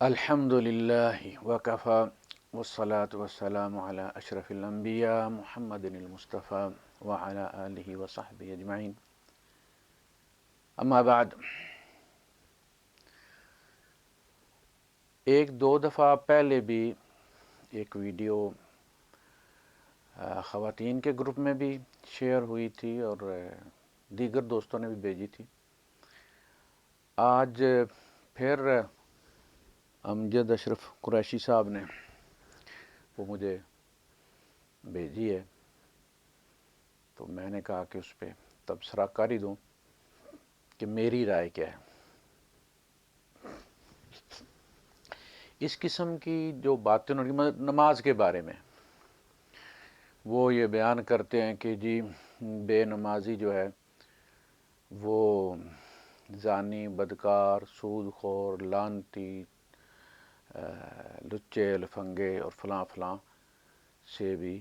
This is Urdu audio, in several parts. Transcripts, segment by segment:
الحمدللہ وکفا والصلاة والسلام علی اشرف الانبیاء محمد المصطفیٰ وعلی آلہ وصحبہ اجمعین اما بعد۔ ایک دو دفعہ پہلے بھی ایک ویڈیو خواتین کے گروپ میں بھی شیئر ہوئی تھی اور دیگر دوستوں نے بھی بھیجی تھی۔ آج پھر امجد اشرف قریشی صاحب نے وہ مجھے بھیجی ہے، تو میں نے کہا کہ اس پہ تبصرہ کر ہی دوں کہ میری رائے کیا ہے۔ اس قسم کی جو باتیں نماز کے بارے میں وہ یہ بیان کرتے ہیں کہ جی بے نمازی جو ہے وہ زانی، بدکار، سود خور، لعنتی، لچے لفنگے اور فلاں فلاں سے بھی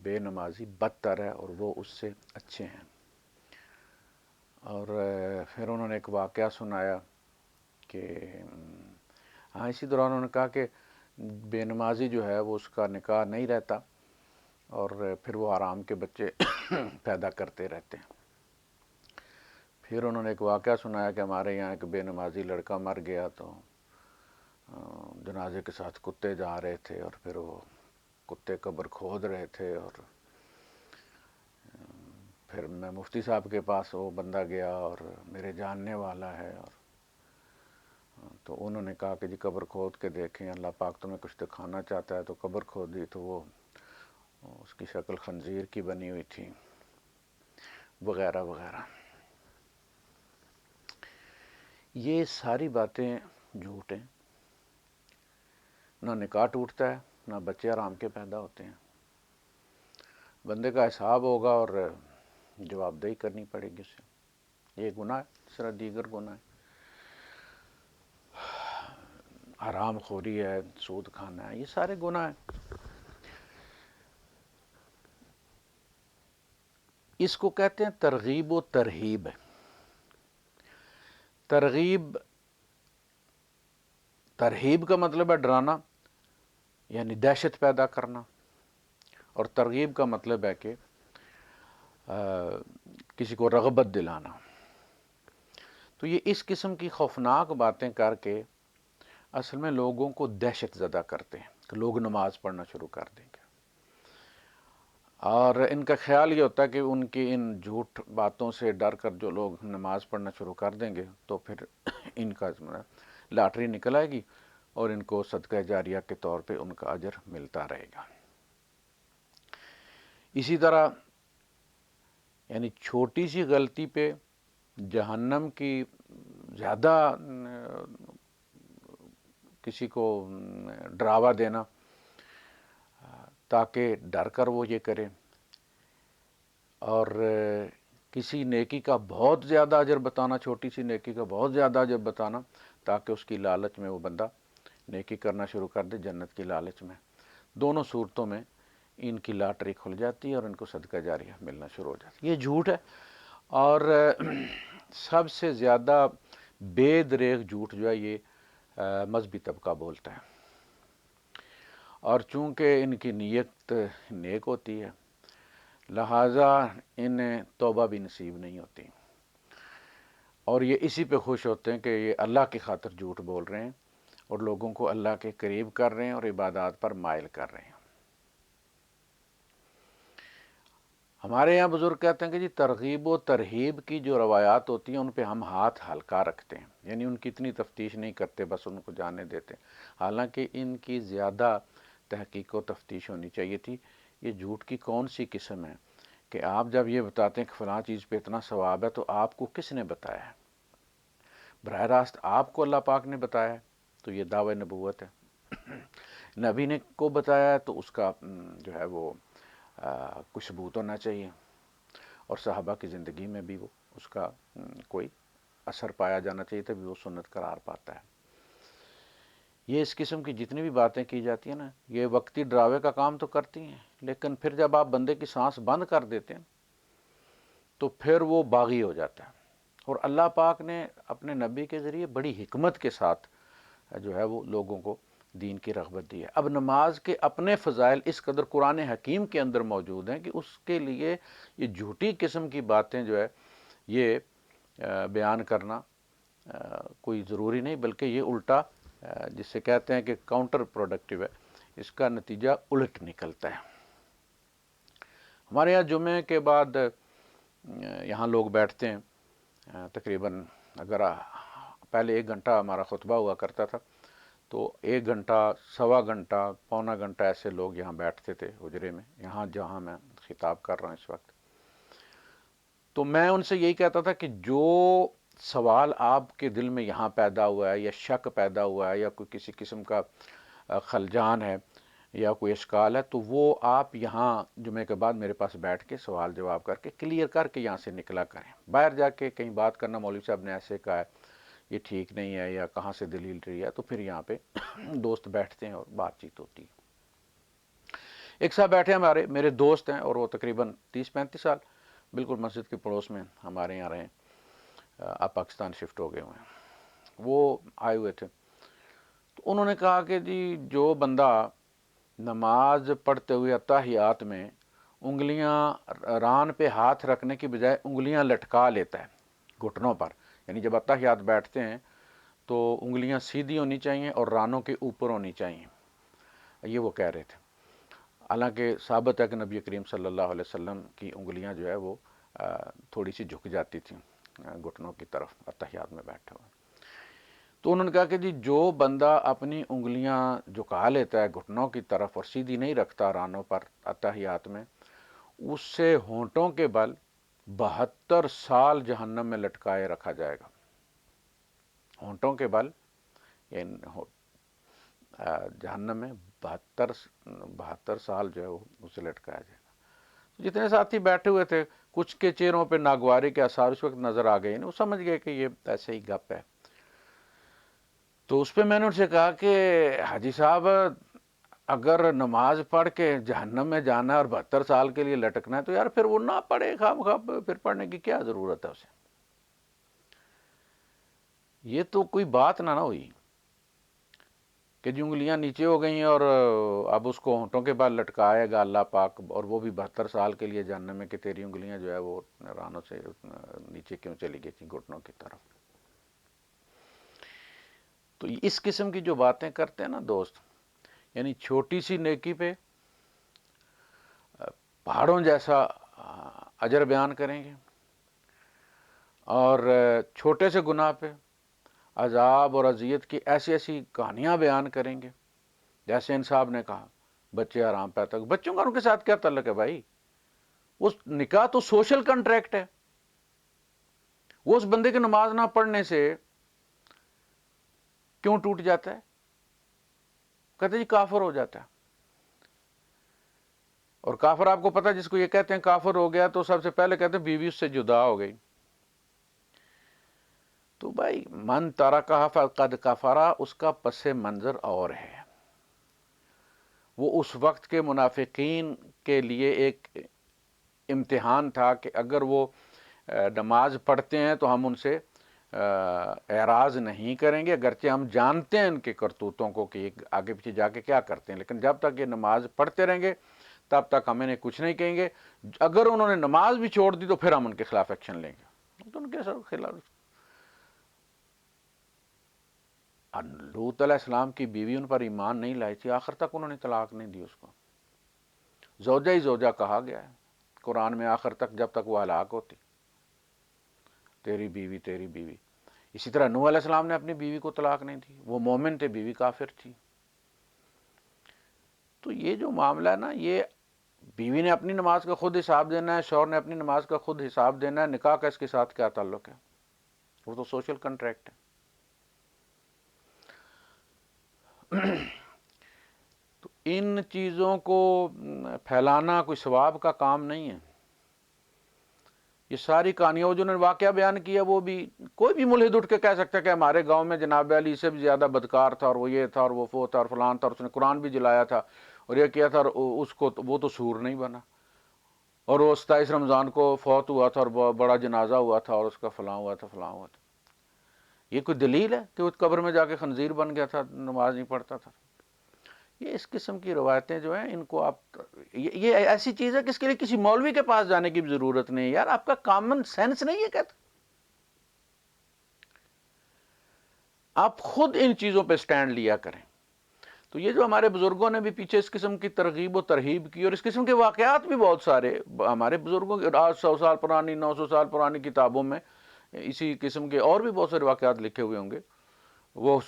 بے نمازی بدتر ہے اور وہ اس سے اچھے ہیں۔ اور پھر انہوں نے ایک واقعہ سنایا کہ اسی دوران انہوں نے کہا کہ بے نمازی جو ہے وہ اس کا نکاح نہیں رہتا اور پھر وہ حرام کے بچے پیدا کرتے رہتے ہیں۔ پھر انہوں نے ایک واقعہ سنایا کہ ہمارے یہاں ایک بے نمازی لڑکا مر گیا تو جنازے کے ساتھ کتے جا رہے تھے اور پھر وہ کتے قبر کھود رہے تھے، اور پھر میں مفتی صاحب کے پاس وہ بندہ گیا اور میرے جاننے والا ہے، اور تو انہوں نے کہا کہ جی قبر کھود کے دیکھیں، اللہ پاک تمہیں کچھ دکھانا چاہتا ہے۔ تو قبر کھودی تو وہ اس کی شکل خنزیر کی بنی ہوئی تھی، وغیرہ وغیرہ۔ یہ ساری باتیں جھوٹ ہیں۔ نہ نکاح ٹوٹتا ہے، نہ بچے حرام کے پیدا ہوتے ہیں۔ بندے کا حساب ہوگا اور جواب دہی کرنی پڑے گی اسے۔ یہ گناہ ہے، اس طرح دیگر گناہ ہے، حرام خوری ہے، سود کھانا ہے، یہ سارے گناہ ہیں۔ اس کو کہتے ہیں ترغیب و ترہیب۔ ترہیب کا مطلب ہے ڈرانا، یعنی دہشت پیدا کرنا، اور ترغیب کا مطلب ہے کہ کسی کو رغبت دلانا۔ تو یہ اس قسم کی خوفناک باتیں کر کے اصل میں لوگوں کو دہشت زدہ کرتے ہیں کہ لوگ نماز پڑھنا شروع کر دیں گے، اور ان کا خیال یہ ہوتا ہے کہ ان کی ان جھوٹ باتوں سے ڈر کر جو لوگ نماز پڑھنا شروع کر دیں گے تو پھر ان کا لاٹری نکل آئے گی اور ان کو صدقہ جاریہ کے طور پہ ان کا اجر ملتا رہے گا۔ اسی طرح یعنی چھوٹی سی غلطی پہ جہنم کی زیادہ کسی کو ڈراوا دینا تاکہ ڈر کر وہ یہ کرے، اور کسی نیکی کا بہت زیادہ اجر بتانا، چھوٹی سی نیکی کا بہت زیادہ اجر بتانا تاکہ اس کی لالچ میں وہ بندہ نیکی کرنا شروع کر دے، جنت کی لالچ میں۔ دونوں صورتوں میں ان کی لاٹری کھل جاتی ہے اور ان کو صدقہ جاریہ ملنا شروع ہو جاتا ہے۔ یہ جھوٹ ہے، اور سب سے زیادہ بے دریغ جھوٹ جو ہے یہ مذہبی طبقہ بولتا ہے، اور چونکہ ان کی نیت نیک ہوتی ہے لہٰذا انہیں توبہ بھی نصیب نہیں ہوتی، اور یہ اسی پہ خوش ہوتے ہیں کہ یہ اللہ کی خاطر جھوٹ بول رہے ہیں اور لوگوں کو اللہ کے قریب کر رہے ہیں اور عبادات پر مائل کر رہے ہیں۔ ہمارے یہاں بزرگ کہتے ہیں کہ جی ترغیب و ترہیب کی جو روایات ہوتی ہیں ان پہ ہم ہاتھ ہلکا رکھتے ہیں، یعنی ان کی اتنی تفتیش نہیں کرتے، بس ان کو جانے دیتے ہیں، حالانکہ ان کی زیادہ تحقیق و تفتیش ہونی چاہیے تھی۔ یہ جھوٹ کی کون سی قسم ہے کہ آپ جب یہ بتاتے ہیں کہ فلاں چیز پہ اتنا ثواب ہے تو آپ کو کس نے بتایا ہے؟ براہ راست آپ کو اللہ پاک نے بتایا ہے تو یہ دعوی نبوت ہے۔ نبی نے کو بتایا ہے تو اس کا جو ہے وہ کچھ ثبوت ہونا چاہیے، اور صحابہ کی زندگی میں بھی وہ اس کا کوئی اثر پایا جانا چاہیے تبھی وہ سنت قرار پاتا ہے۔ یہ اس قسم کی جتنی بھی باتیں کی جاتی ہیں نا، یہ وقتی ڈراوے کا کام تو کرتی ہیں، لیکن پھر جب آپ بندے کی سانس بند کر دیتے ہیں تو پھر وہ باغی ہو جاتا ہے۔ اور اللہ پاک نے اپنے نبی کے ذریعے بڑی حکمت کے ساتھ جو ہے وہ لوگوں کو دین کی رغبت دی ہے۔ اب نماز کے اپنے فضائل اس قدر قرآن حکیم کے اندر موجود ہیں کہ اس کے لیے یہ جھوٹی قسم کی باتیں جو ہے یہ بیان کرنا کوئی ضروری نہیں، بلکہ یہ الٹا جس سے کہتے ہیں کہ کاؤنٹر پروڈکٹیو ہے، اس کا نتیجہ الٹ نکلتا ہے۔ ہمارے یہاں جمعے کے بعد یہاں لوگ بیٹھتے ہیں، تقریباً اگر پہلے 1 گھنٹہ ہمارا خطبہ ہوا کرتا تھا تو 1 گھنٹہ، سوا گھنٹہ، پونا گھنٹہ ایسے لوگ یہاں بیٹھتے تھے حجرے میں، یہاں جہاں میں خطاب کر رہا ہوں اس وقت۔ تو میں ان سے یہی کہتا تھا کہ جو سوال آپ کے دل میں یہاں پیدا ہوا ہے، یا شک پیدا ہوا ہے، یا کوئی کسی قسم کا خلجان ہے یا کوئی اشکال ہے، تو وہ آپ یہاں جمعے کے بعد میرے پاس بیٹھ کے سوال جواب کر کے کلیئر کر کے یہاں سے نکلا کریں۔ باہر جا کے کہیں بات کرنا، مولوی صاحب نے ایسے کہا ہے، یہ ٹھیک نہیں ہے، یا کہاں سے دلیل رہی ہے، تو پھر یہاں پہ دوست بیٹھتے ہیں اور بات چیت ہوتی ہے۔ ایک صاحب بیٹھے میرے دوست ہیں، اور وہ تقریباً 30-35 سال بالکل مسجد کے پڑوس میں ہمارے یہاں رہے، آپ پاکستان شفٹ ہو گئے ہوئے ہیں، وہ آئے ہوئے تھے۔ تو انہوں نے کہا کہ جی جو بندہ نماز پڑھتے ہوئے اتحیات میں انگلیاں ران پہ ہاتھ رکھنے کی بجائے انگلیاں لٹکا لیتا ہے گھٹنوں پر، یعنی جب اتحیات بیٹھتے ہیں تو انگلیاں سیدھی ہونی چاہیے اور رانوں کے اوپر ہونی چاہیے، یہ وہ کہہ رہے تھے۔ حالانکہ ثابت ہے کہ نبی کریم صلی اللہ علیہ وسلم کی انگلیاں جو ہے وہ تھوڑی سی جھک جاتی تھیں گھٹنوں کی طرف اتحیات میں بیٹھے ہوئے۔ تو انہوں نے کہا کہ جی جو بندہ اپنی انگلیاں جھکا لیتا ہے گھٹنوں کی طرف اور سیدھی نہیں رکھتا رانوں پر اتحیات میں، اس سے ہونٹوں کے بل 72 سال جہنم میں لٹکائے رکھا جائے گا۔ ہونٹوں کے بل جہنم میں 72 سال جو ہے وہ اسے لٹکایا جائے گا۔ جتنے ساتھی بیٹھے ہوئے تھے، کچھ کے چہروں پہ ناگواری کے آثار اس وقت نظر آ گئے، وہ سمجھ گئے کہ یہ ایسے ہی گپ ہے۔ تو اس پہ میں نے ان سے کہا کہ حاجی صاحب اگر نماز پڑھ کے جہنم میں جانا ہے اور 72 سال کے لیے لٹکنا ہے تو یار پھر وہ نہ پڑھے، خواہ پھر پڑھنے کی کیا ضرورت ہے اسے؟ یہ تو کوئی بات نہ ہوئی کہ جو انگلیاں نیچے ہو گئی ہیں اور اب اس کو ہونٹوں کے بعد لٹکائے گا اللہ پاک، اور وہ بھی 72 سال کے لیے جہنم میں، کہ تیری انگلیاں جو ہے وہ رانوں سے نیچے کیوں چلی گئی تھی گھٹنوں کی طرف۔ تو اس قسم کی جو باتیں کرتے ہیں نا دوست، یعنی چھوٹی سی نیکی پہ پہاڑوں جیسا اجر بیان کریں گے، اور چھوٹے سے گناہ پہ عذاب اور اذیت کی ایسی ایسی کہانیاں بیان کریں گے، جیسے ان صاحب نے کہا بچے آرام پیدا کریں۔ بچوں کا ان کے ساتھ کیا تعلق ہے بھائی؟ اس نکاح تو سوشل کنٹریکٹ ہے، وہ اس بندے کے نماز نہ پڑھنے سے کیوں ٹوٹ جاتا ہے؟ کہتے جی کافر ہو جاتا ہے۔ اور کافر آپ کو پتا، جس کو یہ کہتے ہیں کافر ہو گیا، تو سب سے پہلے کہتے ہیں بیوی اس سے جدا ہو گئی۔ تو بھائی من ترکہ فقد کفر، اس کا پس منظر اور ہے۔ وہ اس وقت کے منافقین کے لیے ایک امتحان تھا کہ اگر وہ نماز پڑھتے ہیں تو ہم ان سے اعراض نہیں کریں گے، اگرچہ ہم جانتے ہیں ان کے کرتوتوں کو کہ یہ آگے پیچھے جا کے کیا کرتے ہیں، لیکن جب تک یہ نماز پڑھتے رہیں گے تب تک ہم انہیں کچھ نہیں کہیں گے۔ اگر انہوں نے نماز بھی چھوڑ دی تو پھر ہم ان کے خلاف ایکشن لیں گے۔ تو ان کے خلاف لوط علیہ السلام کی بیوی ان پر ایمان نہیں لائی تھی، آخر تک انہوں نے طلاق نہیں دی اس کو۔ زوجہ ہی زوجہ کہا گیا ہے قرآن میں آخر تک، جب تک وہ ہلاک ہوتی، تیری بیوی تیری بیوی۔ اسی طرح نوح علیہ السلام نے اپنی بیوی کو طلاق نہیں دی، وہ مومن تھے، بیوی کافر تھی۔ تو یہ جو معاملہ ہے نا، یہ بیوی نے اپنی نماز کا خود حساب دینا ہے، شوہر نے اپنی نماز کا خود حساب دینا ہے، نکاح کا اس کے ساتھ کیا تعلق ہے؟ وہ تو سوشل کنٹریکٹ ہے۔ تو ان چیزوں کو پھیلانا کوئی ثواب کا کام نہیں ہے۔ یہ ساری کہانیاں، وہ جو نے واقعہ بیان کیا، وہ بھی کوئی بھی ملحد اٹھ کے کہہ سکتا ہے کہ ہمارے گاؤں میں جناب علی سے بھی زیادہ بدکار تھا، اور وہ یہ تھا، اور وہ تھا، اور فلان تھا، اور اس نے قرآن بھی جلایا تھا، اور یہ کیا تھا، اور اس کو وہ تو سور نہیں بنا، اور وہ 27 رمضان کو فوت ہوا تھا، اور بڑا جنازہ ہوا تھا، اور اس کا فلاں ہوا تھا، فلاں ہوا تھا۔ یہ کوئی دلیل ہے کہ وہ قبر میں جا کے خنزیر بن گیا تھا، نماز نہیں پڑھتا تھا؟ یہ اس قسم کی روایتیں جو ہیں ان کو آپ، یہ ایسی چیز ہے کہ اس کے لیے کسی مولوی کے پاس جانے کی بھی ضرورت نہیں ہے، یار آپ کا کامن سینس نہیں ہے کہتا؟ آپ خود ان چیزوں پہ سٹینڈ لیا کریں۔ تو یہ جو ہمارے بزرگوں نے بھی پیچھے اس قسم کی ترغیب و ترہیب کی، اور اس قسم کے واقعات بھی بہت سارے ہمارے بزرگوں کے 800 سال پرانی، 900 سال پرانی کتابوں میں اسی قسم کے اور بھی بہت سارے واقعات لکھے ہوئے ہوں گے۔ وہ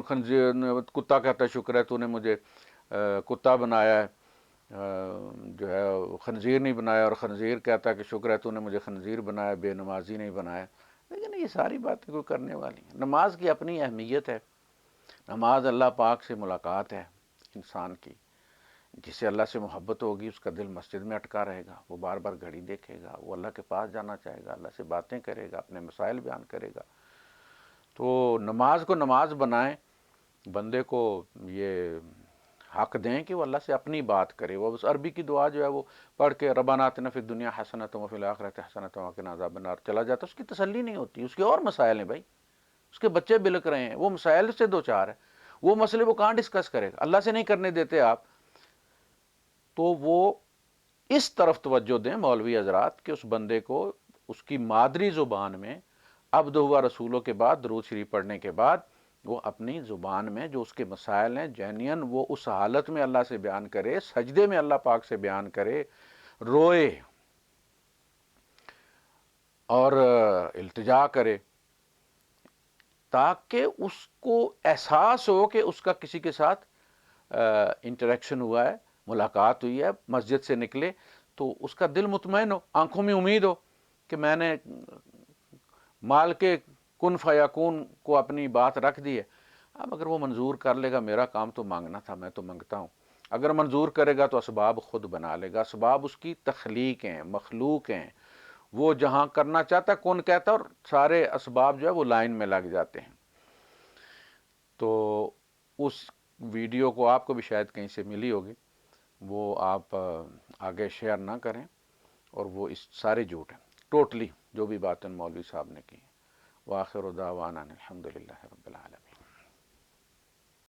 خنزیر، کتا کہتا ہے شکر ہے تو نے مجھے کتا بنایا ہے، جو ہے خنزیر نہیں بنایا، اور خنزیر کہتا ہے کہ شکر ہے تو نے مجھے خنزیر بنایا، بے نمازی نہیں بنایا۔ لیکن یہ ساری باتیں کوئی کرنے والی ہیں؟ نماز کی اپنی اہمیت ہے، نماز اللہ پاک سے ملاقات ہے انسان کی، جسے اللہ سے محبت ہوگی اس کا دل مسجد میں اٹکا رہے گا، وہ بار بار گھڑی دیکھے گا، وہ اللہ کے پاس جانا چاہے گا، اللہ سے باتیں کرے گا، اپنے مسائل بیان کرے گا۔ تو نماز کو نماز بنائیں، بندے کو یہ حق دیں کہ وہ اللہ سے اپنی بات کرے۔ وہ اس عربی کی دعا جو ہے وہ پڑھ کے ربنا آتنا فی الدنیا حسنۃ وفی الآخرۃ حسنۃ وقنا عذاب النار چلا جاتا، اس کی تسلی نہیں ہوتی، اس کے اور مسائل ہیں بھائی، اس کے بچے بلک رہے ہیں، وہ مسائل سے دو چار ہے، وہ مسئلے وہ کہاں ڈسکس کرے گا؟ اللہ سے نہیں کرنے دیتے آپ، تو وہ اس طرف توجہ دیں مولوی حضرات کہ اس بندے کو اس کی مادری زبان میں عبدہ و رسولوں کے بعد درود شریف پڑھنے کے بعد وہ اپنی زبان میں جو اس کے مسائل ہیں جینین وہ اس حالت میں اللہ سے بیان کرے، سجدے میں اللہ پاک سے بیان کرے، روئے اور التجا کرے، تاکہ اس کو احساس ہو کہ اس کا کسی کے ساتھ انٹریکشن ہوا ہے، ملاقات ہوئی ہے، مسجد سے نکلے تو اس کا دل مطمئن ہو، آنکھوں میں امید ہو کہ میں نے مال کے کن فیکون کو اپنی بات رکھ دی ہے۔ اب اگر وہ منظور کر لے گا، میرا کام تو مانگنا تھا، میں تو منگتا ہوں، اگر منظور کرے گا تو اسباب خود بنا لے گا، اسباب اس کی تخلیق ہیں، مخلوق ہیں، وہ جہاں کرنا چاہتا ہے کون کہتا ہے، اور سارے اسباب جو ہے وہ لائن میں لگ جاتے ہیں۔ تو اس ویڈیو کو آپ کو بھی شاید کہیں سے ملی ہوگی، وہ آپ آگے شیئر نہ کریں، اور وہ اس سارے جھوٹ ہیں ٹوٹلی جو بھی باتیں مولوی صاحب نے کی ہیں۔ وآخر دعوانا الحمدللہ رب العالمین۔